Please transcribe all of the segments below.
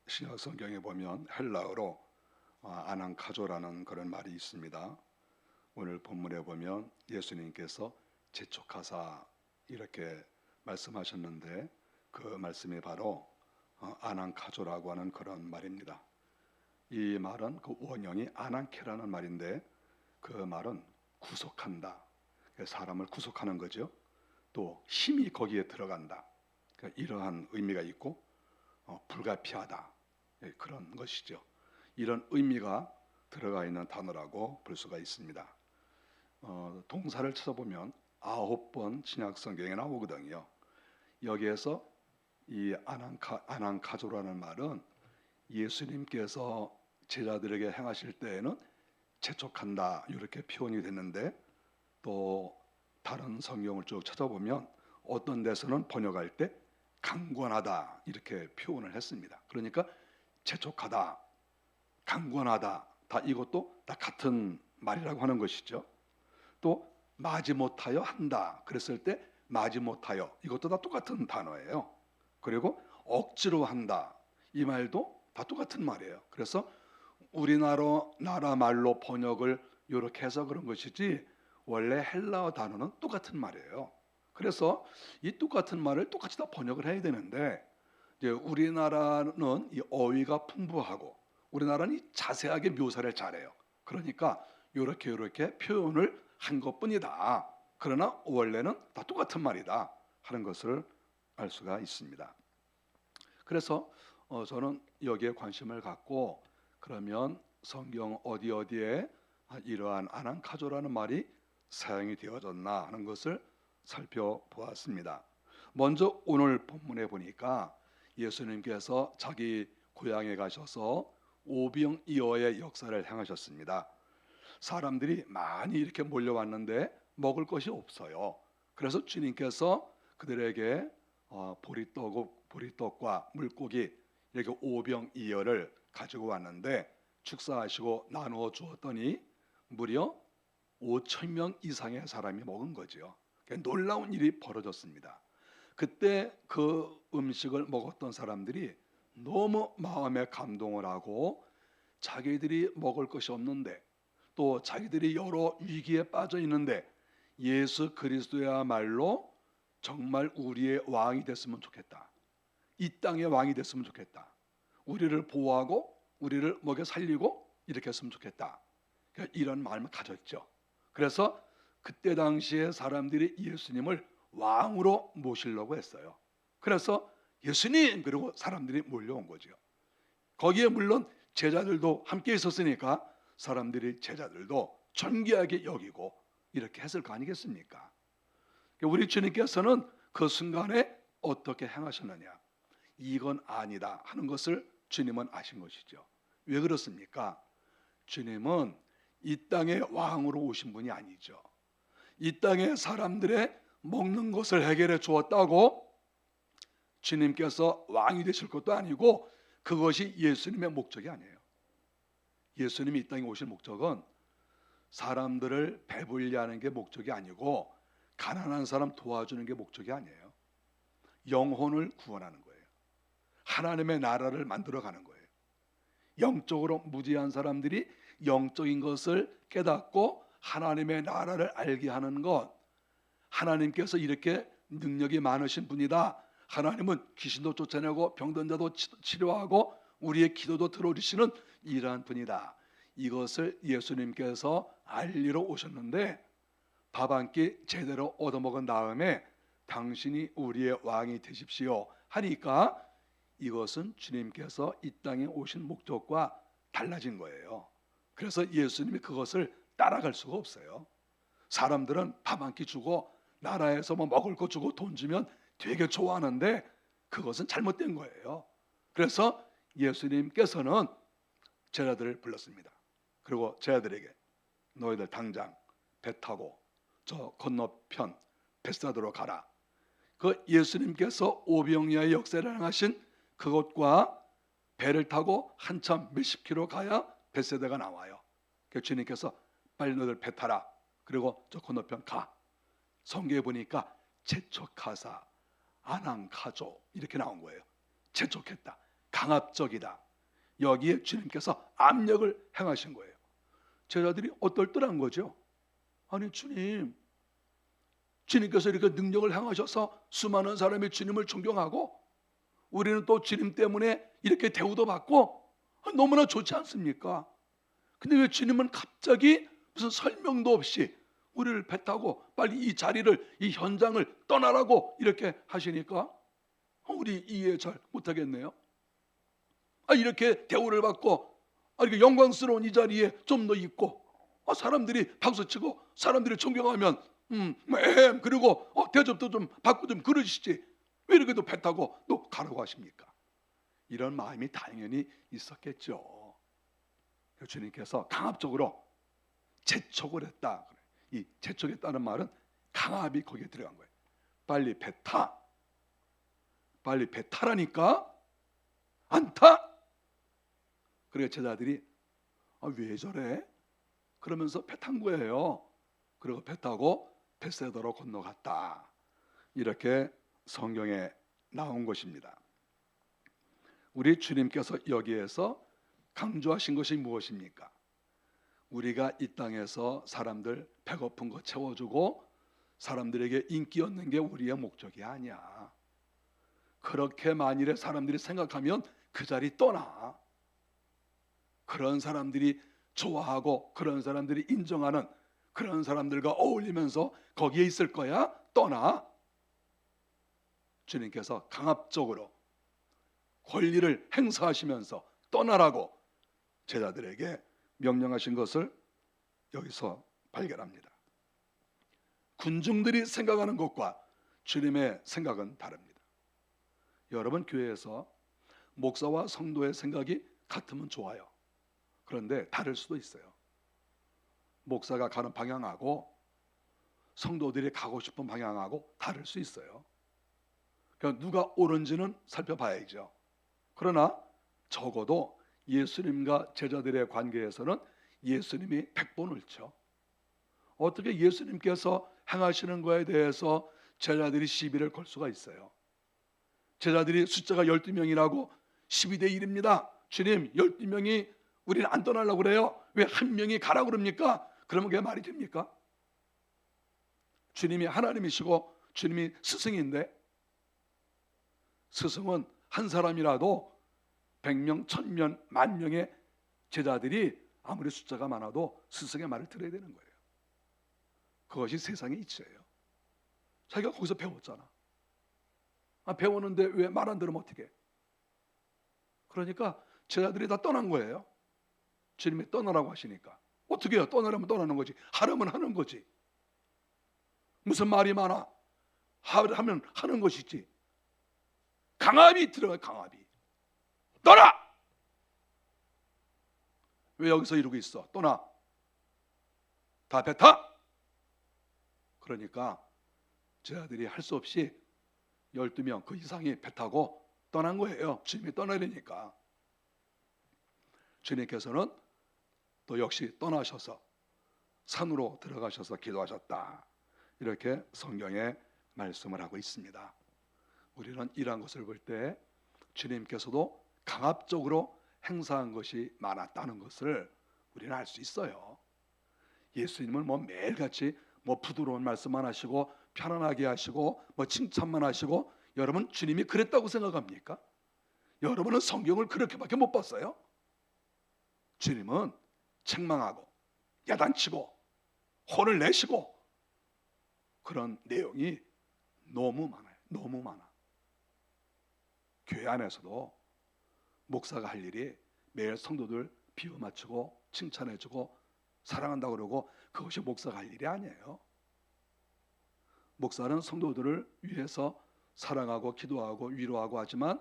신약 성경에 보면 헬라어로 아난카조라는 그런 말이 있습니다. 오늘 본문에 보면 예수님께서 재촉하사 이렇게 말씀하셨는데 그 말씀이 바로 아난카조라고 하는 그런 말입니다. 이 말은 그 원형이 아난케라는 말인데 그 말은 구속한다, 사람을 구속하는 거죠. 또 힘이 거기에 들어간다, 그러니까 이러한 의미가 있고 불가피하다, 그런 것이죠. 이런 의미가 들어가 있는 단어라고 볼 수가 있습니다. 동사를 찾아보면 9번 신약 성경에 나오거든요. 여기에서 이 아난카조라는 말은 예수님께서 제자들에게 행하실 때에는 재촉한다 이렇게 표현이 됐는데, 또 다른 성경을 쭉 찾아보면 어떤 데서는 번역할 때 강권하다 이렇게 표현을 했습니다. 그러니까 재촉하다, 강권하다, 다 이것도 다 같은 말이라고 하는 것이죠. 또 마지못하여 한다 그랬을 때 마지못하여, 이것도 다 똑같은 단어예요. 그리고 억지로 한다, 이 말도 다 똑같은 말이에요. 그래서 우리나라 말로 번역을 이렇게 해서 그런 것이지 원래 헬라어 단어는 똑같은 말이에요. 그래서 이 똑같은 말을 똑같이 다 번역을 해야 되는데, 이제 우리나라는 이 어휘가 풍부하고 우리나라는 이 자세하게 묘사를 잘해요. 그러니까 이렇게 표현을 한 것뿐이다. 그러나 원래는 다 똑같은 말이다 하는 것을 알 수가 있습니다. 그래서 저는 여기에 관심을 갖고, 그러면 성경 어디에 이러한 아난카조라는 말이 사용이 되어졌나 하는 것을 살펴보았습니다. 먼저 오늘 본문에 보니까 예수님께서 자기 고향에 가셔서 오병이어의 역사를 행하셨습니다. 사람들이 많이 이렇게 몰려왔는데 먹을 것이 없어요. 그래서 주님께서 그들에게 보리떡과 물고기 이렇게 오병이어를 가지고 왔는데 축사하시고 나누어 주었더니 무려 5천 명 이상의 사람이 먹은 거죠. 놀라운 일이 벌어졌습니다. 그때 그 음식을 먹었던 사람들이 너무 마음에 감동을 하고, 자기들이 먹을 것이 없는데 또 자기들이 여러 위기에 빠져 있는데 예수 그리스도야말로 정말 우리의 왕이 됐으면 좋겠다, 이 땅의 왕이 됐으면 좋겠다, 우리를 보호하고 우리를 먹여 살리고 이렇게 했으면 좋겠다, 그러니까 이런 마음을 가졌죠. 그래서 그때 당시에 사람들이 예수님을 왕으로 모시려고 했어요. 그래서 예수님, 그리고 사람들이 몰려온 거죠. 거기에 물론 제자들도 함께 있었으니까 사람들이 제자들도 존귀하게 여기고 이렇게 했을 거 아니겠습니까? 우리 주님께서는 그 순간에 어떻게 행하셨느냐, 이건 아니다 하는 것을 주님은 아신 것이죠. 왜 그렇습니까? 주님은 이 땅의 왕으로 오신 분이 아니죠. 이 땅의 사람들의 먹는 것을 해결해 주었다고 주님께서 왕이 되실 것도 아니고, 그것이 예수님의 목적이 아니에요. 예수님이 이 땅에 오실 목적은 사람들을 배불리 하는 게 목적이 아니고, 가난한 사람 도와주는 게 목적이 아니에요. 영혼을 구원하는 거예요. 하나님의 나라를 만들어가는 거예요. 영적으로 무지한 사람들이 영적인 것을 깨닫고 하나님의 나라를 알게 하는 것, 하나님께서 이렇게 능력이 많으신 분이다, 하나님은 귀신도 쫓아내고 병든 자도 치료하고 우리의 기도도 들어주시는 이러한 분이다, 이것을 예수님께서 알리러 오셨는데, 밥 한 끼 제대로 얻어먹은 다음에 당신이 우리의 왕이 되십시오 하니까 이것은 주님께서 이 땅에 오신 목적과 달라진 거예요. 그래서 예수님이 그것을 따라갈 수가 없어요. 사람들은 밥 한 끼 주고 나라에서 먹을 거 주고 돈 주면 되게 좋아하는데 그것은 잘못된 거예요. 그래서 예수님께서는 제자들을 불렀습니다. 그리고 제자들에게 너희들 당장 배 타고 저 건너편 벳사다로 가라. 그 예수님께서 오병이어의 역사를 행하신 그것과 배를 타고 한참 몇십 킬로 가야 벳사다가 나와요. 그래서 주님께서 빨리 너희들 배 타라, 그리고 저 건너편 가. 성경에 보니까 재촉하사 아난카조 이렇게 나온 거예요. 재촉했다, 강압적이다. 여기에 주님께서 압력을 행하신 거예요. 제자들이 어떨떨한 거죠. 아니 주님께서 이렇게 능력을 행하셔서 수많은 사람이 주님을 존경하고 우리는 또 주님 때문에 이렇게 대우도 받고 너무나 좋지 않습니까? 근데 왜 주님은 갑자기 무슨 설명도 없이 우리를 배 타고 빨리 이 자리를, 이 현장을 떠나라고 이렇게 하시니까 우리 이해 잘 못하겠네요. 이렇게 대우를 받고 이렇게 영광스러운 이 자리에 좀 더 있고 사람들이 박수치고 사람들이 존경하면 그리고 대접도 좀 받고 좀 그러시지 왜 이렇게 또 배 타고 또 가라고 하십니까? 이런 마음이 당연히 있었겠죠. 주님께서 강압적으로 재촉을 했다. 이 재촉했다는 말은 강압이 거기에 들어간 거예요. 빨리 배 타. 빨리 배 타라니까 안 타. 그래서 제자들이 왜 저래? 그러면서 배 탄 거예요. 그리고 배 타고 벳세다로 건너갔다. 이렇게 성경에 나온 것입니다. 우리 주님께서 여기에서 강조하신 것이 무엇입니까? 우리가 이 땅에서 사람들 배고픈 거 채워주고 사람들에게 인기 얻는 게 우리의 목적이 아니야. 그렇게 만일에 사람들이 생각하면 그 자리 떠나. 그런 사람들이 좋아하고 그런 사람들이 인정하는 그런 사람들과 어울리면서 거기에 있을 거야. 떠나. 주님께서 강압적으로 권리를 행사하시면서 떠나라고 제자들에게 명령하신 것을 여기서 발견합니다. 군중들이 생각하는 것과 주님의 생각은 다릅니다. 여러분, 교회에서 목사와 성도의 생각이 같으면 좋아요. 그런데 다를 수도 있어요. 목사가 가는 방향하고 성도들이 가고 싶은 방향하고 다를 수 있어요. 그러니까 누가 옳은지는 살펴봐야죠. 그러나 적어도 예수님과 제자들의 관계에서는 예수님이 100번 옳죠. 어떻게 예수님께서 행하시는 거에 대해서 제자들이 시비를 걸 수가 있어요? 제자들이 숫자가 12명이라고 12대 1입니다. 주님 12명이 우리는 안 떠나려고 그래요. 왜 한 명이 가라고 그럽니까? 그러면 그게 말이 됩니까? 주님이 하나님이시고 주님이 스승인데 스승은 한 사람이라도 100명, 1000명, 10,000명의 제자들이 아무리 숫자가 많아도 스승의 말을 들어야 되는 거예요. 그것이 세상의 이치예요. 자기가 거기서 배웠잖아. 배웠는데 왜 말 안 들으면 어떻게 해? 그러니까 제자들이 다 떠난 거예요. 주님이 떠나라고 하시니까. 어떻게 해요? 떠나라면 떠나는 거지. 하라면 하는 거지. 무슨 말이 많아? 하면 하는 것이지. 강압이 들어가요. 강압이. 떠나! 왜 여기서 이러고 있어? 떠나. 다 배 타! 그러니까 제자들이 할 수 없이 12명 그 이상이 배 타고 떠난 거예요. 주님이 떠나려니까. 주님께서는 또 역시 떠나셔서 산으로 들어가셔서 기도하셨다. 이렇게 성경에 말씀을 하고 있습니다. 우리는 이러한 것을 볼 때 주님께서도 강압적으로 행사한 것이 많았다는 것을 우리는 알 수 있어요. 예수님은 매일같이 부드러운 말씀만 하시고 편안하게 하시고 칭찬만 하시고, 여러분 주님이 그랬다고 생각합니까? 여러분은 성경을 그렇게밖에 못 봤어요? 주님은 책망하고 야단치고 혼을 내시고 그런 내용이 너무 많아요. 너무 많아. 교회 안에서도 목사가 할 일이 매일 성도들 비유 맞추고 칭찬해주고 사랑한다고 그러고 그것이 목사가 할 일이 아니에요. 목사는 성도들을 위해서 사랑하고 기도하고 위로하고 하지만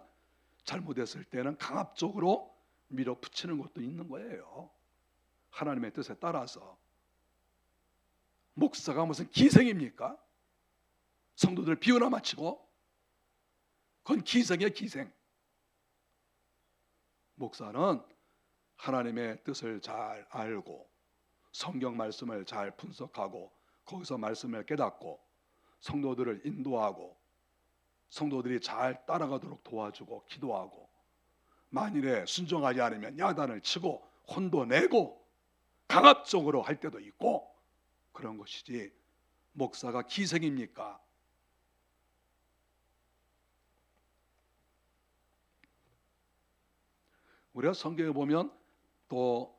잘못했을 때는 강압적으로 밀어붙이는 것도 있는 거예요. 하나님의 뜻에 따라서. 목사가 무슨 기생입니까? 성도들 비유나 마치고 그건 기생이에요. 기생. 목사는 하나님의 뜻을 잘 알고 성경 말씀을 잘 분석하고 거기서 말씀을 깨닫고 성도들을 인도하고 성도들이 잘 따라가도록 도와주고 기도하고 만일에 순종하지 않으면 야단을 치고 혼도 내고 강압적으로 할 때도 있고 그런 것이지, 목사가 기생입니까? 우리가 성경에 보면 또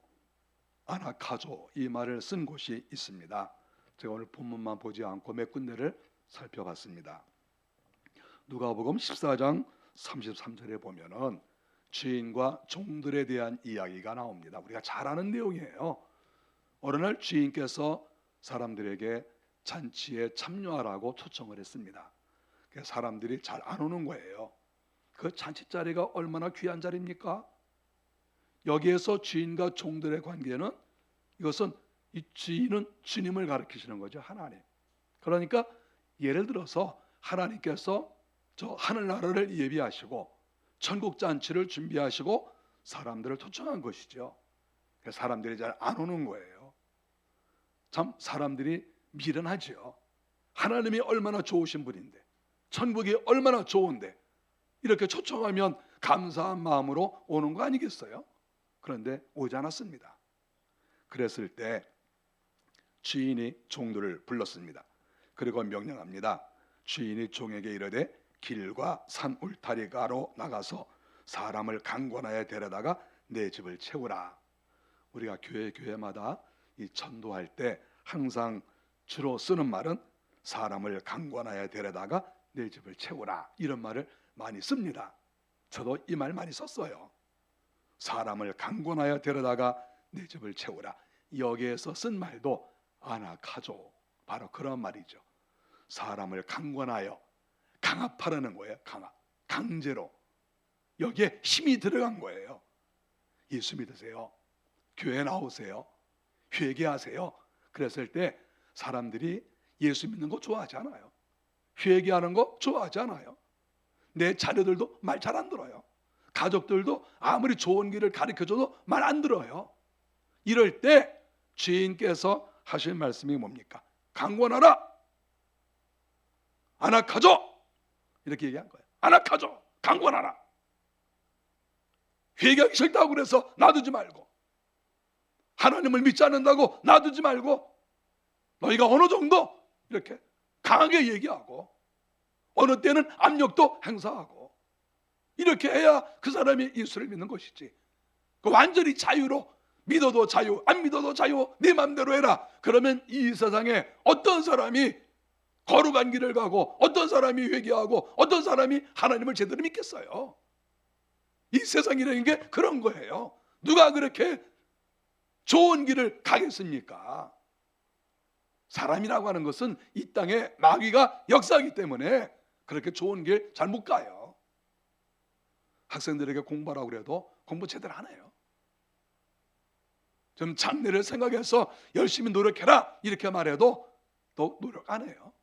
아나카조 이 말을 쓴 곳이 있습니다. 제가 오늘 본문만 보지 않고 몇 군데를 살펴봤습니다. 누가복음 14장 33절에 보면은 주인과 종들에 대한 이야기가 나옵니다. 우리가 잘 아는 내용이에요. 어느 날 주인께서 사람들에게 잔치에 참여하라고 초청을 했습니다. 사람들이 잘 안 오는 거예요. 그 잔치 자리가 얼마나 귀한 자리입니까? 여기에서 주인과 종들의 관계는, 이것은 이 주인은 주님을 가리키시는 거죠. 하나님. 그러니까 예를 들어서 하나님께서 저 하늘나라를 예비하시고 천국 잔치를 준비하시고 사람들을 초청한 것이죠. 사람들이 잘 안 오는 거예요. 참 사람들이 미련하지요. 하나님이 얼마나 좋으신 분인데, 천국이 얼마나 좋은데 이렇게 초청하면 감사한 마음으로 오는 거 아니겠어요? 그런데 오지 않았습니다. 그랬을 때 주인이 종들을 불렀습니다. 그리고 명령합니다. 주인이 종에게 이르되 길과 산 울타리가로 나가서 사람을 강권하여 데려다가 내 집을 채우라. 우리가 교회마다 이 전도할 때 항상 주로 쓰는 말은 사람을 강권하여 데려다가 내 집을 채우라, 이런 말을 많이 씁니다. 저도 이 말 많이 썼어요. 사람을 강권하여 데려다가 내 집을 채우라. 여기에서 쓴 말도 아나카조, 바로 그런 말이죠. 사람을 강권하여, 강압하라는 거예요. 강압, 강제로. 여기에 힘이 들어간 거예요. 예수 믿으세요. 교회 나오세요. 회개하세요. 그랬을 때 사람들이 예수 믿는 거 좋아하지 않아요. 회개하는 거 좋아하지 않아요. 내 자녀들도 말 잘 안 들어요. 가족들도 아무리 좋은 길을 가르쳐줘도 말 안 들어요. 이럴 때 주인께서 하신 말씀이 뭡니까? 강권하라, 아나카조, 이렇게 얘기한 거예요. 아나카조, 강권하라. 회개하기 싫다고 그래서 놔두지 말고, 하나님을 믿지 않는다고 놔두지 말고, 너희가 어느 정도 이렇게 강하게 얘기하고 어느 때는 압력도 행사하고, 이렇게 해야 그 사람이 예수를 믿는 것이지. 완전히 자유로, 믿어도 자유, 안 믿어도 자유, 네 맘대로 해라. 그러면 이 세상에 어떤 사람이 거룩한 길을 가고 어떤 사람이 회개하고 어떤 사람이 하나님을 제대로 믿겠어요? 이 세상이라는 게 그런 거예요. 누가 그렇게 좋은 길을 가겠습니까? 사람이라고 하는 것은 이 땅에 마귀가 역사하기 때문에 그렇게 좋은 길 잘 못 가요. 학생들에게 공부하라고 그래도 공부 제대로 안 해요. 좀 장래를 생각해서 열심히 노력해라 이렇게 말해도 또 노력 안 해요.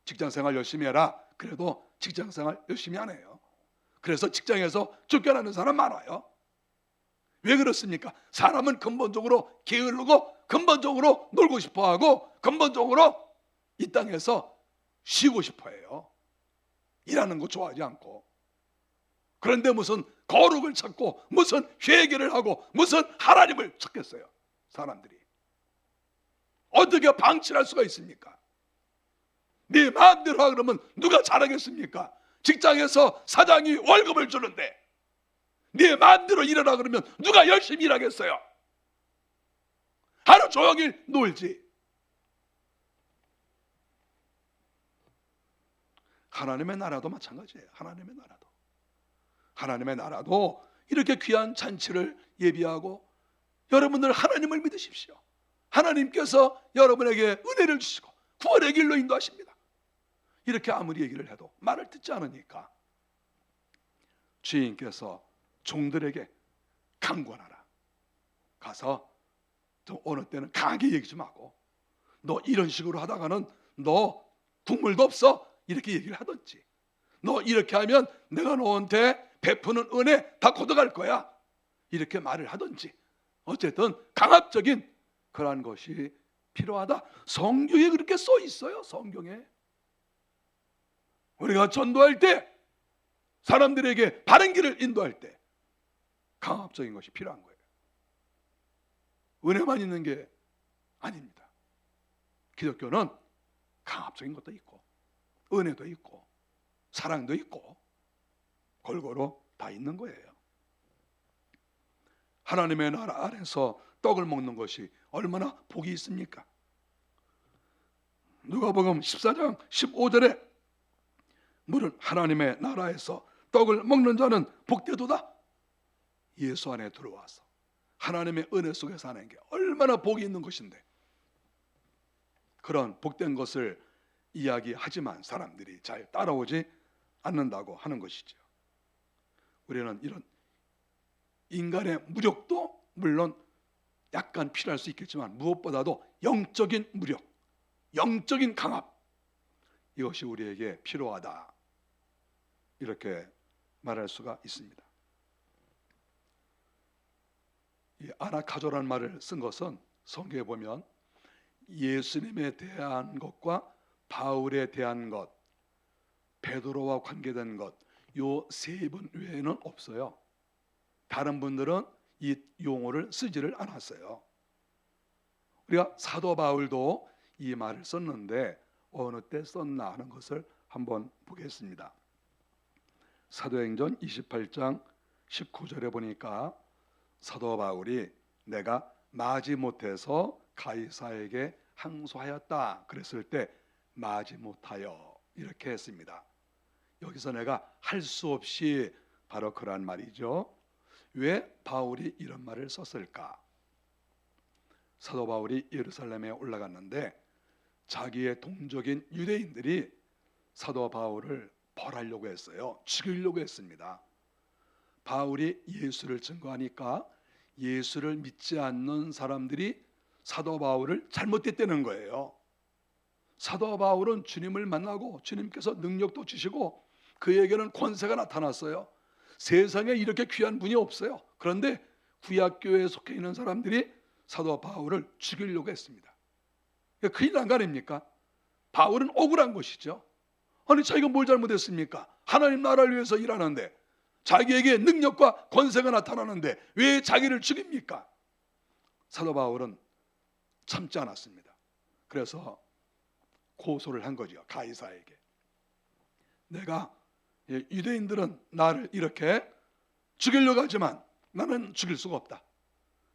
직장생활 열심히 해라 그래도 직장생활 열심히 안 해요. 그래서 직장에서 쫓겨나는 사람 많아요. 왜 그렇습니까? 사람은 근본적으로 게으르고 근본적으로 놀고 싶어하고 근본적으로 이 땅에서 쉬고 싶어해요. 일하는 거 좋아하지 않고. 그런데 무슨 거룩을 찾고 무슨 회개를 하고 무슨 하나님을 찾겠어요? 사람들이 어떻게 방치할 수가 있습니까? 네 마음대로 하라 그러면 누가 잘하겠습니까? 직장에서 사장이 월급을 주는데 네 마음대로 일하라 그러면 누가 열심히 일하겠어요? 하루 종일 놀지. 하나님의 나라도 마찬가지예요. 하나님의 나라도 이렇게 귀한 잔치를 예비하고, 여러분들 하나님을 믿으십시오. 하나님께서 여러분에게 은혜를 주시고 구원의 길로 인도하십니다. 이렇게 아무리 얘기를 해도 말을 듣지 않으니까 주인께서 종들에게 강권하라. 가서 좀 어느 때는 강하게 얘기 좀 하고, 너 이런 식으로 하다가는 너 국물도 없어 이렇게 얘기를 하든지, 너 이렇게 하면 내가 너한테 베푸는 은혜 다 걷어갈 거야 이렇게 말을 하든지, 어쨌든 강압적인 그러한 것이 필요하다. 성경에 그렇게 써 있어요. 성경에 우리가 전도할 때 사람들에게 바른 길을 인도할 때 강압적인 것이 필요한 거예요. 은혜만 있는 게 아닙니다. 기독교는 강압적인 것도 있고 은혜도 있고 사랑도 있고 골고루 다 있는 거예요. 하나님의 나라 안에서 떡을 먹는 것이 얼마나 복이 있습니까? 누가복음 14장 15절에 물은 하나님의 나라에서 떡을 먹는 자는 복되도다. 예수 안에 들어와서 하나님의 은혜 속에 사는 게 얼마나 복이 있는 것인데, 그런 복된 것을 이야기하지만 사람들이 잘 따라오지 않는다고 하는 것이죠. 우리는 이런 인간의 무력도 물론 약간 필요할 수 있겠지만 무엇보다도 영적인 무력, 영적인 강압, 이것이 우리에게 필요하다, 이렇게 말할 수가 있습니다. 이 아나카조라는 말을 쓴 것은 성경에 보면 예수님에 대한 것과 바울에 대한 것, 베드로와 관계된 것, 요 세 분 외에는 없어요. 다른 분들은 이 용어를 쓰지를 않았어요. 우리가 사도 바울도 이 말을 썼는데 어느 때 썼나 하는 것을 한번 보겠습니다. 사도행전 28장 19절에 보니까 사도 바울이 내가 마지못해서 가이사에게 항소하였다 그랬을 때 마지못하여 이렇게 했습니다. 여기서 내가 할 수 없이, 바로 그런 말이죠. 왜 바울이 이런 말을 썼을까? 사도 바울이 예루살렘에 올라갔는데 자기의 동족인 유대인들이 사도 바울을 벌하려고 했어요. 죽이려고 했습니다. 바울이 예수를 증거하니까 예수를 믿지 않는 사람들이 사도 바울을 잘못됐다는 거예요. 사도 바울은 주님을 만나고 주님께서 능력도 주시고 그에게는 권세가 나타났어요. 세상에 이렇게 귀한 분이 없어요. 그런데 구약교회에 속해 있는 사람들이 사도 바울을 죽이려고 했습니다. 큰일 난 거 아닙니까? 바울은 억울한 것이죠. 아니 자기가 뭘 잘못했습니까? 하나님 나라를 위해서 일하는데, 자기에게 능력과 권세가 나타나는데 왜 자기를 죽입니까? 사도 바울은 참지 않았습니다. 그래서 고소를 한 거죠. 가이사에게. 내가, 유대인들은 나를 이렇게 죽이려고 하지만 나는 죽일 수가 없다.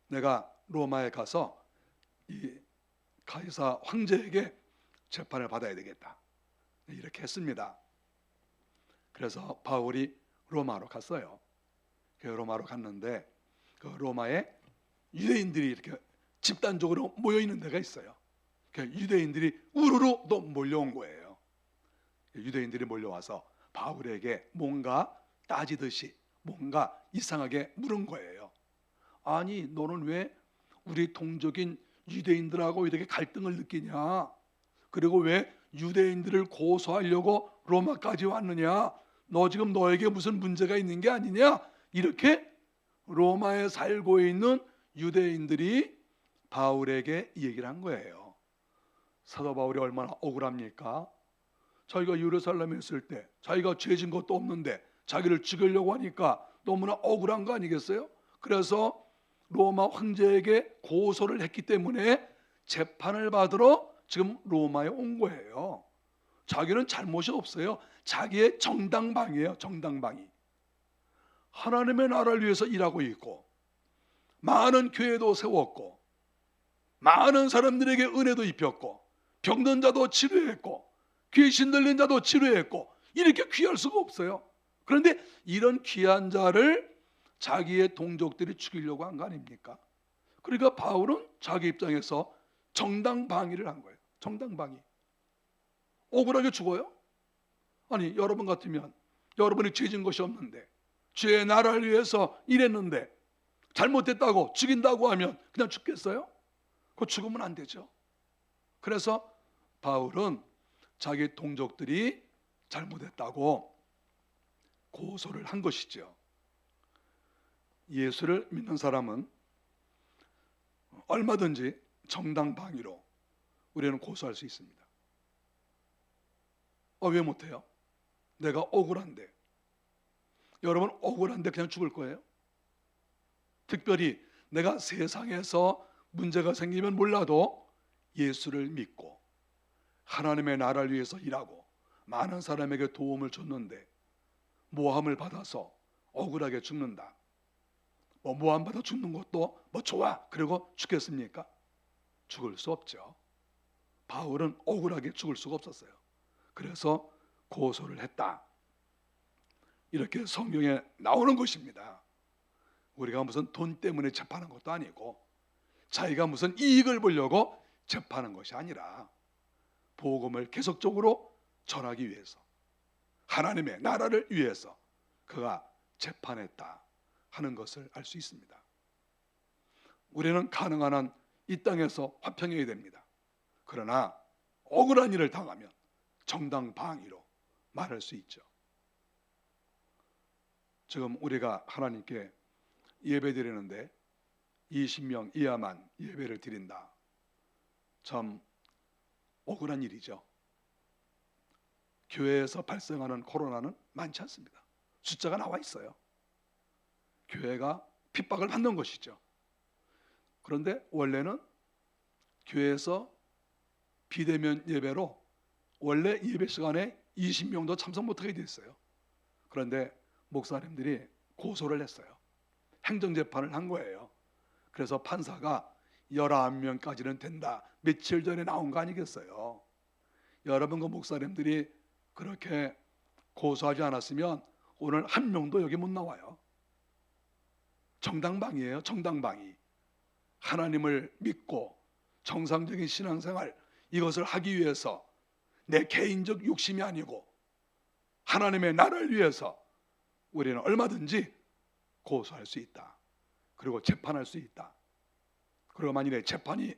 내가 로마에 가서 이 가이사 황제에게 재판을 받아야 되겠다. 이렇게 했습니다. 그래서 바울이 로마로 갔어요. 로마로 갔는데 그 로마에 유대인들이 이렇게 집단적으로 모여 있는 데가 있어요. 유대인들이 우르르 또 몰려온 거예요. 유대인들이 몰려와서 바울에게 뭔가 따지듯이 뭔가 이상하게 물은 거예요. 아니 너는 왜 우리 동족인 유대인들하고 이렇게 갈등을 느끼냐? 그리고 왜 유대인들을 고소하려고 로마까지 왔느냐? 너 지금 너에게 무슨 문제가 있는 게 아니냐? 이렇게 로마에 살고 있는 유대인들이 바울에게 얘기를 한 거예요. 사도 바울이 얼마나 억울합니까? 자기가 예루살렘에 있을 때 자기가 죄진 것도 없는데 자기를 죽이려고 하니까 너무나 억울한 거 아니겠어요? 그래서 로마 황제에게 고소를 했기 때문에 재판을 받으러 지금 로마에 온 거예요. 자기는 잘못이 없어요. 자기의 정당방위예요. 정당방위. 하나님의 나라를 위해서 일하고 있고 많은 교회도 세웠고 많은 사람들에게 은혜도 입혔고 병든 자도 치료했고 귀신 들린 자도 치료했고 이렇게 귀할 수가 없어요. 그런데 이런 귀한 자를 자기의 동족들이 죽이려고 한 거 아닙니까? 그러니까 바울은 자기 입장에서 정당방위를 한 거예요. 정당방위. 억울하게 죽어요? 아니 여러분 같으면 여러분이 죄진 것이 없는데 죄의 나라를 위해서 일했는데 잘못됐다고 죽인다고 하면 그냥 죽겠어요? 그거 죽으면 안 되죠. 그래서 바울은 자기 동족들이 잘못했다고 고소를 한 것이죠. 예수를 믿는 사람은 얼마든지 정당방위로 우리는 고소할 수 있습니다. 왜 못해요? 내가 억울한데 여러분 억울한데 그냥 죽을 거예요? 특별히 내가 세상에서 문제가 생기면 몰라도 예수를 믿고 하나님의 나라를 위해서 일하고 많은 사람에게 도움을 줬는데 모함을 받아서 억울하게 죽는다. 모함 받아 죽는 것도 좋아 그리고 죽겠습니까? 죽을 수 없죠. 바울은 억울하게 죽을 수가 없었어요. 그래서 고소를 했다. 이렇게 성경에 나오는 것입니다. 우리가 무슨 돈 때문에 재판한 것도 아니고 자기가 무슨 이익을 보려고 재판한 것이 아니라 복음을 계속적으로 전하기 위해서 하나님의 나라를 위해서 그가 재판했다 하는 것을 알 수 있습니다. 우리는 가능한 한 이 땅에서 화평해야 됩니다. 그러나 억울한 일을 당하면 정당방위로 말할 수 있죠. 지금 우리가 하나님께 예배 드리는데 20명 이하만 예배를 드린다. 참 억울한 일이죠. 교회에서 발생하는 코로나는 많지 않습니다. 숫자가 나와 있어요. 교회가 핍박을 받는 것이죠. 그런데 원래는 교회에서 비대면 예배로 원래 예배 시간에 20명도 참석 못하게 돼 있어요. 그런데 목사님들이 고소를 했어요. 행정재판을 한 거예요. 그래서 판사가 19명까지는 된다. 며칠 전에 나온 거 아니겠어요? 여러분 그 목사님들이 그렇게 고소하지 않았으면 오늘 한 명도 여기 못 나와요. 정당방위예요. 정당방위. 하나님을 믿고 정상적인 신앙생활 이것을 하기 위해서 내 개인적 욕심이 아니고 하나님의 나라를 위해서 우리는 얼마든지 고소할 수 있다. 그리고 재판할 수 있다. 그리고 만일에 재판이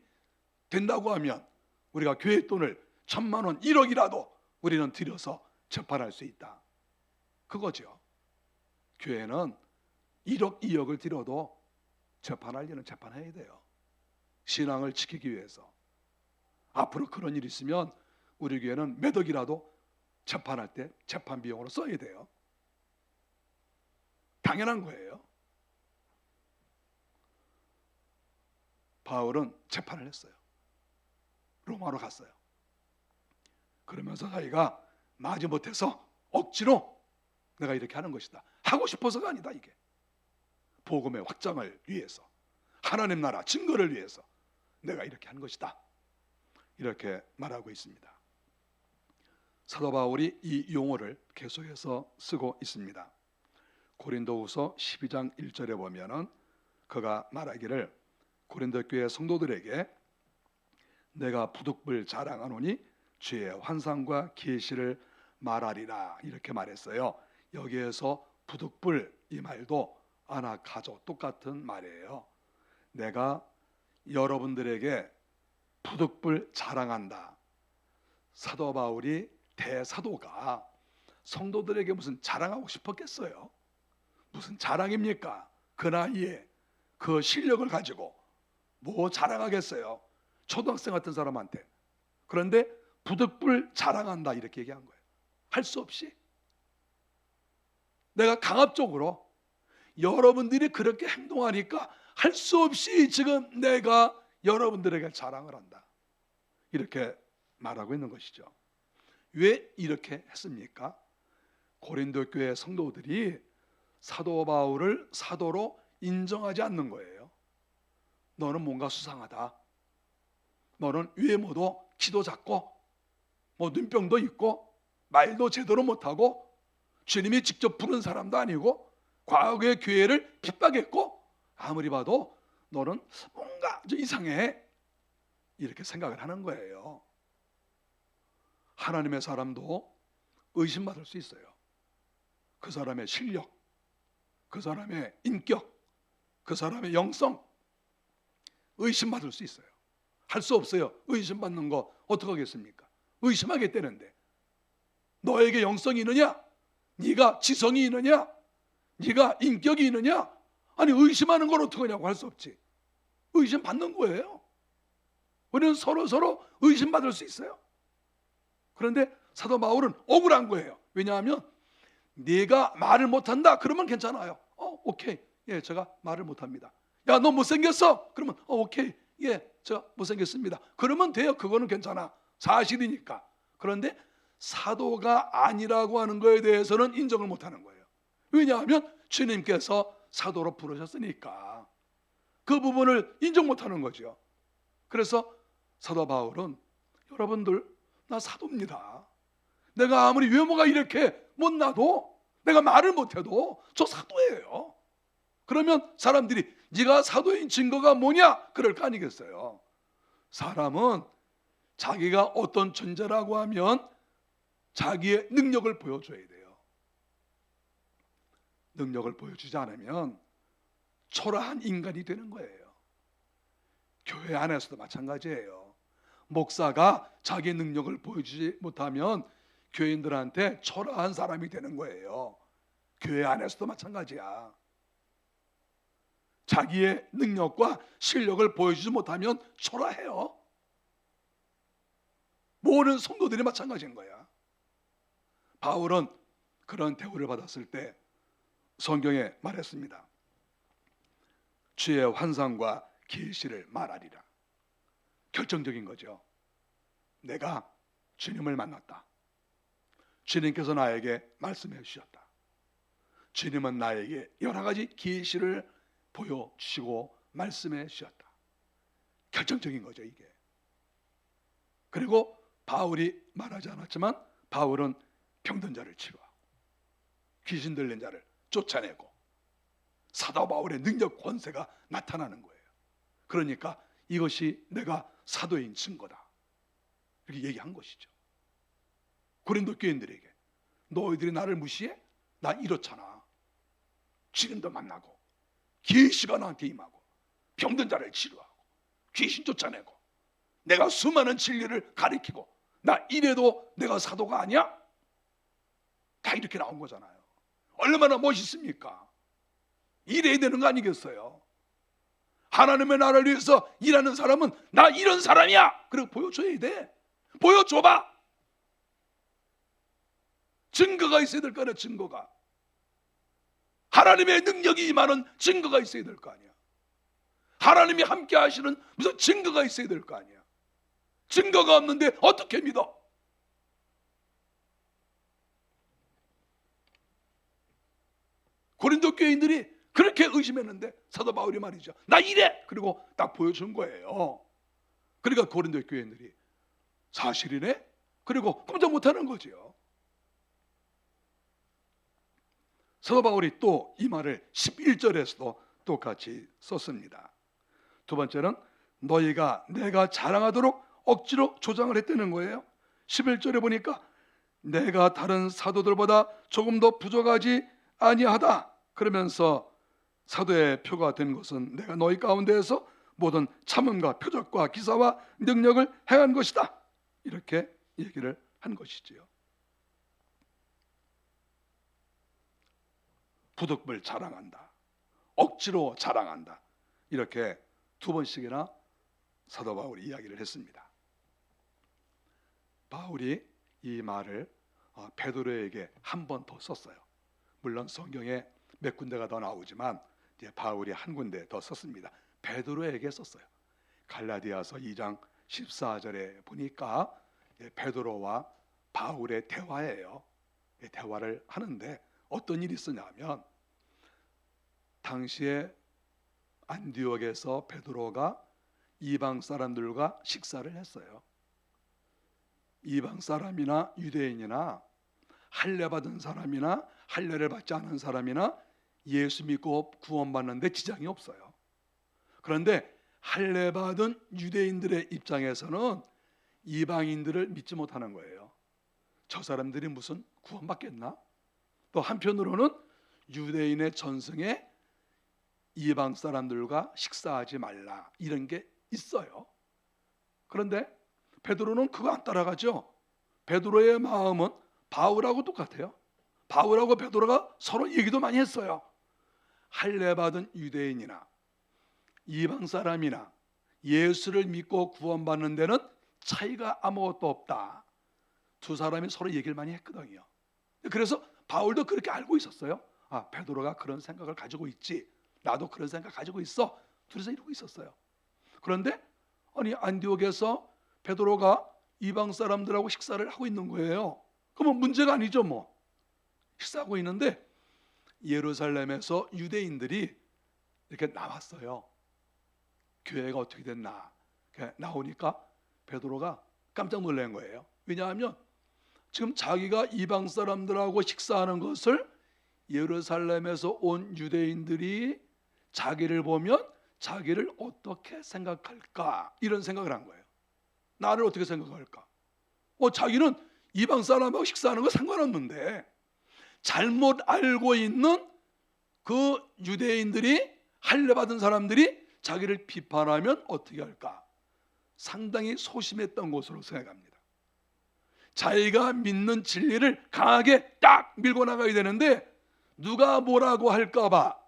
된다고 하면 우리가 교회 돈을 1,000만 원, 1억이라도 우리는 들여서 재판할 수 있다. 그거죠. 교회는 1억, 2억을 들여도 재판할 일은 재판해야 돼요. 신앙을 지키기 위해서. 앞으로 그런 일이 있으면 우리 교회는 몇 억이라도 재판할 때 재판 비용으로 써야 돼요. 당연한 거예요. 바울은 재판을 했어요. 로마로 갔어요. 그러면서 자기가 마지못해서 억지로 내가 이렇게 하는 것이다. 하고 싶어서가 아니다 이게. 복음의 확장을 위해서 하나님 나라 증거를 위해서 내가 이렇게 한 것이다. 이렇게 말하고 있습니다. 사도 바울이 이 용어를 계속해서 쓰고 있습니다. 고린도후서 12장 1절에 보면은 그가 말하기를 고린도 교회 성도들에게 내가 부득불 자랑하노니 주의 환상과 계시를 말하리라 이렇게 말했어요. 여기에서 부득불 이 말도 아나카조 똑같은 말이에요. 내가 여러분들에게 부득불 자랑한다. 사도 바울이 대사도가 성도들에게 무슨 자랑하고 싶었겠어요? 무슨 자랑입니까? 그 나이에 그 실력을 가지고 뭐 자랑하겠어요? 초등학생 같은 사람한테. 그런데 부득불 자랑한다 이렇게 얘기한 거예요. 할 수 없이. 내가 강압적으로 여러분들이 그렇게 행동하니까 할 수 없이 지금 내가 여러분들에게 자랑을 한다. 이렇게 말하고 있는 것이죠. 왜 이렇게 했습니까? 고린도 교회 성도들이 사도 바울을 사도로 인정하지 않는 거예요. 너는 뭔가 수상하다. 너는 외모도 키도 작고 뭐 눈병도 있고 말도 제대로 못하고 주님이 직접 부른 사람도 아니고 과거의 교회를 핍박했고 아무리 봐도 너는 뭔가 좀 이상해. 이렇게 생각을 하는 거예요. 하나님의 사람도 의심받을 수 있어요. 그 사람의 실력, 그 사람의 인격, 그 사람의 영성 의심받을 수 있어요. 할 수 없어요. 의심받는 거 어떻게 하겠습니까? 의심하겠다는데 너에게 영성이 있느냐? 네가 지성이 있느냐? 네가 인격이 있느냐? 아니 의심하는 걸 어떻게 하냐고 할 수 없지. 의심받는 거예요. 우리는 서로 의심받을 수 있어요. 그런데 사도 바울은 억울한 거예요. 왜냐하면 네가 말을 못한다 그러면 괜찮아요. 오케이, 예, 제가 말을 못합니다. 야, 너 못생겼어? 그러면 오케이, 예, 제가 못생겼습니다. 그러면 돼요. 그거는 괜찮아, 사실이니까. 그런데 사도가 아니라고 하는 거에 대해서는 인정을 못하는 거예요. 왜냐하면 주님께서 사도로 부르셨으니까 그 부분을 인정 못하는 거죠. 그래서 사도 바울은 여러분들, 나 사도입니다. 내가 아무리 외모가 이렇게 못나도, 내가 말을 못해도 저 사도예요. 그러면 사람들이 네가 사도인 증거가 뭐냐? 그럴 거 아니겠어요. 사람은 자기가 어떤 존재라고 하면 자기의 능력을 보여줘야 돼요. 능력을 보여주지 않으면 초라한 인간이 되는 거예요. 교회 안에서도 마찬가지예요. 목사가 자기 능력을 보여주지 못하면 교인들한테 초라한 사람이 되는 거예요. 교회 안에서도 마찬가지야. 자기의 능력과 실력을 보여주지 못하면 초라해요. 모든 성도들이 마찬가지인 거야. 바울은 그런 대우를 받았을 때 성경에 말했습니다. 주의 환상과 계시를 말하리라. 결정적인 거죠. 내가 주님을 만났다. 주님께서 나에게 말씀해 주셨다. 주님은 나에게 여러 가지 계시를 보여주시고 말씀해 주셨다. 결정적인 거죠, 이게. 그리고 바울이 말하지 않았지만 바울은 병든 자를 치료하고 귀신 들린 자를 쫓아내고 사도 바울의 능력 권세가 나타나는 거예요. 그러니까 이것이 내가 사도인 증거다, 이렇게 얘기한 것이죠. 고린도 교인들에게 너희들이 나를 무시해? 나 이렇잖아. 주님도 만나고 계시가 나한테 임하고 병든 자를 치료하고 귀신 쫓아내고 내가 수많은 진리를 가리키고, 나 이래도 내가 사도가 아니야? 다 이렇게 나온 거잖아요. 얼마나 멋있습니까? 이래야 되는 거 아니겠어요? 하나님의 나라를 위해서 일하는 사람은 나 이런 사람이야, 그리고 보여줘야 돼. 보여줘봐. 증거가 있어야 될 거 아니야. 증거가. 하나님의 능력이 임하는 증거가 있어야 될 거 아니야. 하나님이 함께 하시는 무슨 증거가 있어야 될 거 아니야. 증거가 없는데 어떻게 믿어? 고린도 교인들이 그렇게 의심했는데 사도 바울이 말이죠, 나 이래! 그리고 딱 보여준 거예요. 그러니까 고린도 교인들이 사실이네? 그리고 꼼짝 못하는 거죠. 사도 바울이 또 이 말을 11절에서도 똑같이 썼습니다. 두 번째는 너희가 내가 자랑하도록 억지로 조장을 했다는 거예요. 11절에 보니까 내가 다른 사도들보다 조금 더 부족하지 아니하다 그러면서 사도의 표가 된 것은 내가 너희 가운데에서 모든 참음과 표적과 기사와 능력을 행한 것이다, 이렇게 얘기를 한 것이지요. 부득불 자랑한다, 억지로 자랑한다, 이렇게 두 번씩이나 사도 바울이 이야기를 했습니다. 바울이 이 말을 베드로에게 한 번 더 썼어요. 물론 성경에 몇 군데가 더 나오지만 이제 바울이 한 군데 더 썼습니다. 베드로에게 썼어요. 갈라디아서 2장 14절에 보니까 베드로와 바울의 대화예요. 대화를 하는데 어떤 일이 있었냐면, 당시에 안디옥에서 베드로가 이방 사람들과 식사를 했어요. 이방 사람이나 유대인이나 할례 받은 사람이나 할례를 받지 않은 사람이나 예수 믿고 구원받는데 지장이 없어요. 그런데 할례 받은 유대인들의 입장에서는 이방인들을 믿지 못하는 거예요. 저 사람들이 무슨 구원받겠나? 또 한편으로는 유대인의 전승에 이방 사람들과 식사하지 말라, 이런 게 있어요. 그런데 베드로는 그거 안 따라가죠. 베드로의 마음은 바울하고 똑같아요. 바울하고 베드로가 서로 얘기도 많이 했어요. 할례 받은 유대인이나 이방 사람이나 예수를 믿고 구원받는 데는 차이가 아무것도 없다. 두 사람이 서로 얘기를 많이 했거든요. 그래서 바울도 그렇게 알고 있었어요. 아, 베드로가 그런 생각을 가지고 있지, 나도 그런 생각 가지고 있어. 둘이서 이러고 있었어요. 그런데 아니 안디옥에서 베드로가 이방 사람들하고 식사를 하고 있는 거예요. 그러면 문제가 아니죠 뭐. 식사하고 있는데 예루살렘에서 유대인들이 이렇게 나왔어요. 교회가 어떻게 됐나 나오니까 베드로가 깜짝 놀란 거예요. 왜냐하면 지금 자기가 이방 사람들하고 식사하는 것을 예루살렘에서 온 유대인들이 자기를 보면 자기를 어떻게 생각할까, 이런 생각을 한 거예요. 나를 어떻게 생각할까? 자기는 이방 사람하고 식사하는 거 상관없는데 잘못 알고 있는 그 유대인들이, 할례 받은 사람들이 자기를 비판하면 어떻게 할까? 상당히 소심했던 것으로 생각합니다. 자기가 믿는 진리를 강하게 딱 밀고 나가야 되는데 누가 뭐라고 할까 봐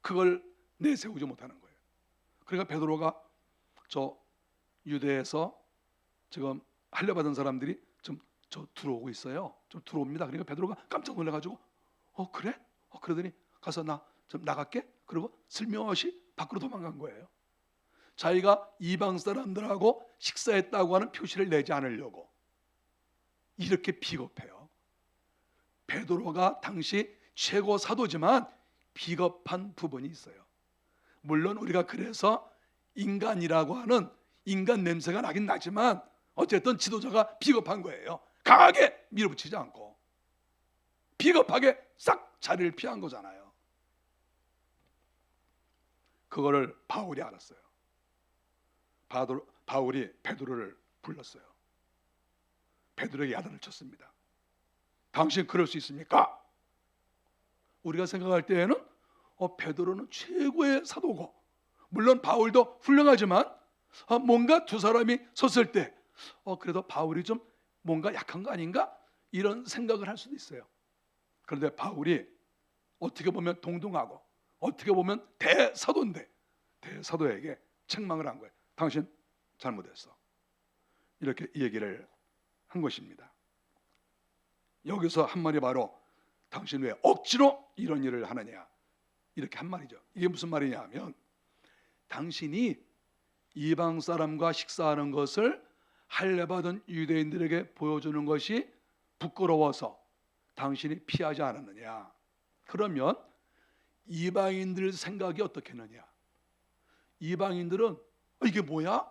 그걸 내세우지 못하는 거예요. 그러니까 베드로가 저 유대에서 지금 할례 받은 사람들이 좀 저 들어오고 있어요. 좀 들어옵니다. 그러니까 베드로가 깜짝 놀라가지고 그래? 그러더니 가서 나 좀 나갈게. 그리고 슬며시 밖으로 도망간 거예요. 자기가 이방 사람들하고 식사했다고 하는 표시를 내지 않으려고. 이렇게 비겁해요. 베드로가 당시 최고 사도지만 비겁한 부분이 있어요. 물론 우리가 그래서 인간이라고 하는 인간 냄새가 나긴 나지만 어쨌든 지도자가 비겁한 거예요. 강하게 밀어붙이지 않고 비겁하게 싹 자리를 피한 거잖아요. 그거를 바울이 알았어요. 바울이 베드로를 불렀어요. 베드로에게 야단을 쳤습니다. 당신 그럴 수 있습니까? 우리가 생각할 때에는 베드로는 최고의 사도고, 물론 바울도 훌륭하지만 뭔가 두 사람이 섰을 때 그래도 바울이 좀 뭔가 약한 거 아닌가? 이런 생각을 할 수도 있어요. 그런데 바울이 어떻게 보면 동등하고 어떻게 보면 대사도인데 대사도에게 책망을 한 거예요. 당신 잘못했어. 이렇게 얘기를 한 것입니다. 여기서 한 말이 바로 당신 왜 억지로 이런 일을 하느냐, 이렇게 한 말이죠. 이게 무슨 말이냐 하면 당신이 이방 사람과 식사하는 것을 할례 받은 유대인들에게 보여주는 것이 부끄러워서 당신이 피하지 않았느냐. 그러면 이방인들 생각이 어떻겠느냐. 이방인들은 이게 뭐야?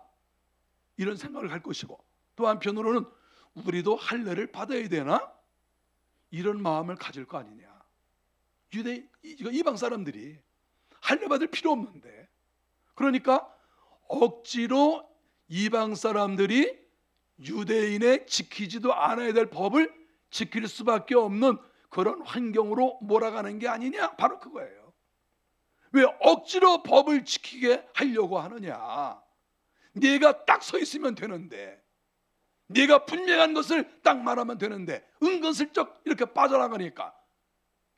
이런 생각을 할 것이고, 또 한편으로는 우리도 할례를 받아야 되나? 이런 마음을 가질 거 아니냐. 이방 사람들이 할례 받을 필요 없는데, 그러니까 억지로 이방 사람들이 유대인의 지키지도 않아야 될 법을 지킬 수밖에 없는 그런 환경으로 몰아가는 게 아니냐. 바로 그거예요. 왜 억지로 법을 지키게 하려고 하느냐. 네가 딱 서 있으면 되는데, 네가 분명한 것을 딱 말하면 되는데 은근슬쩍 이렇게 빠져나가니까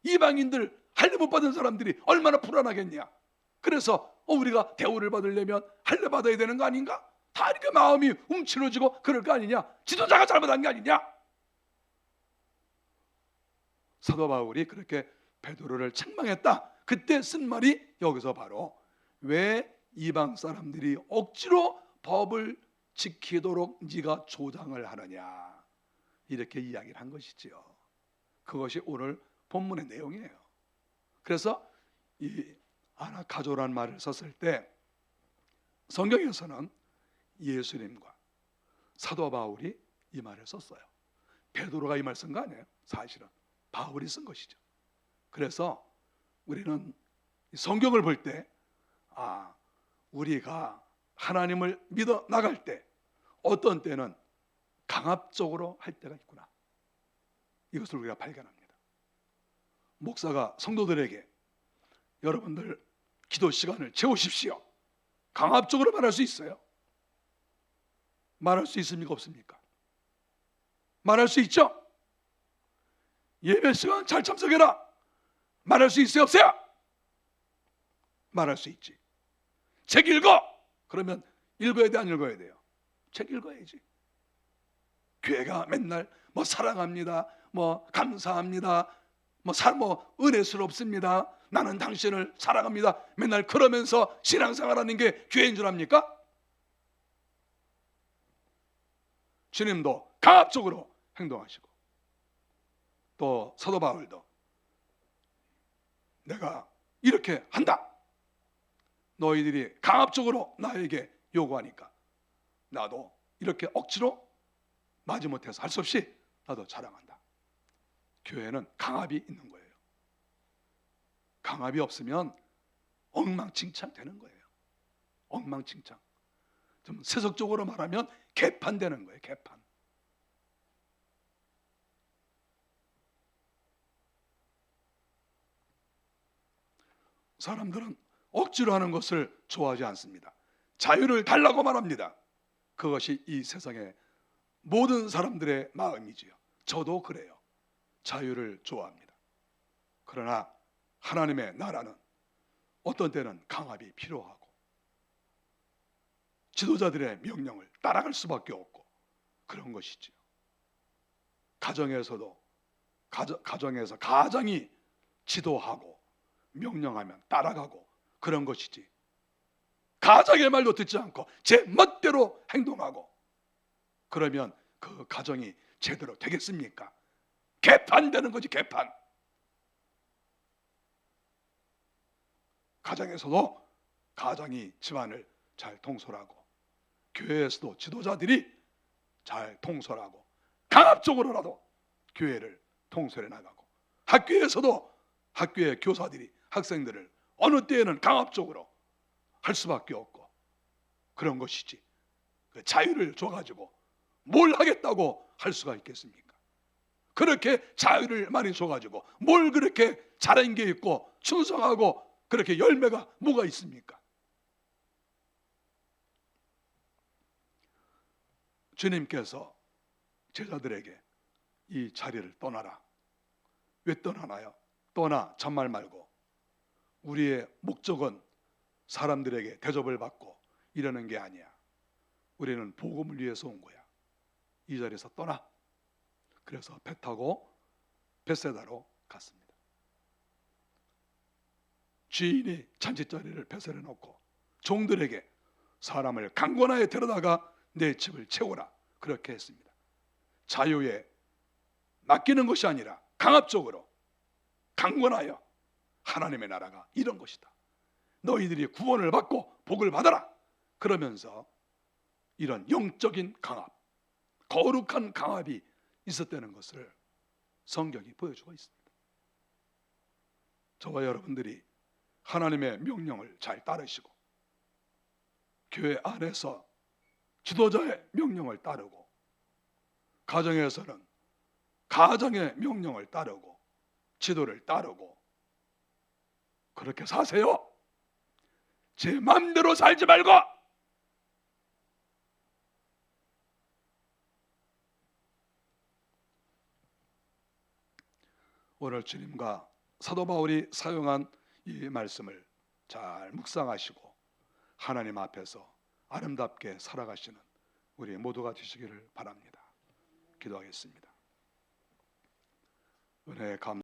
이방인들, 할례 못 받은 사람들이 얼마나 불안하겠냐. 그래서 우리가 대우를 받으려면 할례 받아야 되는 거 아닌가? 다 이렇게 마음이 움츠러지고 그럴 거 아니냐. 지도자가 잘못한 게 아니냐. 사도 바울이 그렇게 베드로를 책망했다. 그때 쓴 말이 여기서 바로 왜 이방 사람들이 억지로 법을 지키도록 네가 조장을 하느냐, 이렇게 이야기를 한 것이지요. 그것이 오늘 본문의 내용이에요. 그래서 이 아나카조란 말을 썼을 때 성경에서는 예수님과 사도 바울이 이 말을 썼어요. 베드로가 이 말 쓴 거 아니에요. 사실은 바울이 쓴 것이죠. 그래서 우리는 성경을 볼 때 우리가 하나님을 믿어 나갈 때 어떤 때는 강압적으로 할 때가 있구나. 이것을 우리가 발견합니다. 목사가 성도들에게 여러분들 기도 시간을 채우십시오. 강압적으로 말할 수 있어요? 말할 수 있습니까? 없습니까? 말할 수 있죠? 예배 시간 잘 참석해라. 말할 수 있어요? 없어요? 말할 수 있지. 책 읽어. 그러면 읽어야 돼, 안 읽어야 돼요? 책 읽어야지. 교회가 맨날 사랑합니다, 감사합니다, 뭐 은혜스럽습니다. 나는 당신을 사랑합니다. 맨날 그러면서 신앙생활하는 게 교회인 줄 압니까? 주님도 강압적으로 행동하시고, 또 사도 바울도 내가 이렇게 한다. 너희들이 강압적으로 나에게 요구하니까 나도 이렇게 억지로 마지못해서 할 수 없이 나도 자랑한다. 교회는 강압이 있는 거예요. 강압이 없으면 엉망진창 되는 거예요. 엉망진창. 좀 세속적으로 말하면 개판되는 거예요. 개판. 사람들은 억지로 하는 것을 좋아하지 않습니다. 자유를 달라고 말합니다. 그것이 이 세상의 모든 사람들의 마음이지요. 저도 그래요. 자유를 좋아합니다. 그러나 하나님의 나라는 어떤 때는 강압이 필요하고 지도자들의 명령을 따라갈 수밖에 없고 그런 것이지요. 가정에서도 가정에서 가장이 지도하고 명령하면 따라가고 그런 것이지, 가장의 말도 듣지 않고 제 멋대로 행동하고 그러면 그 가정이 제대로 되겠습니까? 개판되는 거지, 개판. 가정에서도 가장이 집안을 잘 통솔하고 교회에서도 지도자들이 잘 통솔하고 강압적으로라도 교회를 통솔해 나가고, 학교에서도 학교의 교사들이 학생들을 어느 때에는 강압적으로 할 수밖에 없고 그런 것이지, 그 자유를 줘가지고 뭘 하겠다고 할 수가 있겠습니까? 그렇게 자유를 많이 줘가지고 뭘 그렇게 잘한 게 있고 충성하고 그렇게 열매가 뭐가 있습니까? 주님께서 제자들에게 이 자리를 떠나라. 왜 떠나나요? 떠나 잔말 말고, 우리의 목적은 사람들에게 대접을 받고 이러는 게 아니야. 우리는 복음을 위해서 온 거야. 이 자리에서 떠나. 그래서 배 타고 벳세다로 갔습니다. 주인이 잔치자리를 배설해 놓고 종들에게 사람을 강권하에 데려다가 내 집을 채우라, 그렇게 했습니다. 자유에 맡기는 것이 아니라 강압적으로 강권하여 하나님의 나라가 이런 것이다. 너희들이 구원을 받고 복을 받아라. 그러면서 이런 영적인 강압, 거룩한 강압이 있었다는 것을 성경이 보여주고 있습니다. 저와 여러분들이 하나님의 명령을 잘 따르시고 교회 안에서 지도자의 명령을 따르고 가정에서는 가정의 명령을 따르고 지도를 따르고 그렇게 사세요. 제 마음대로 살지 말고 오늘 주님과 사도 바울이 사용한 이 말씀을 잘 묵상하시고 하나님 앞에서 아름답게 살아가시는 우리 모두가 되시기를 바랍니다. 기도하겠습니다. 은혜의 감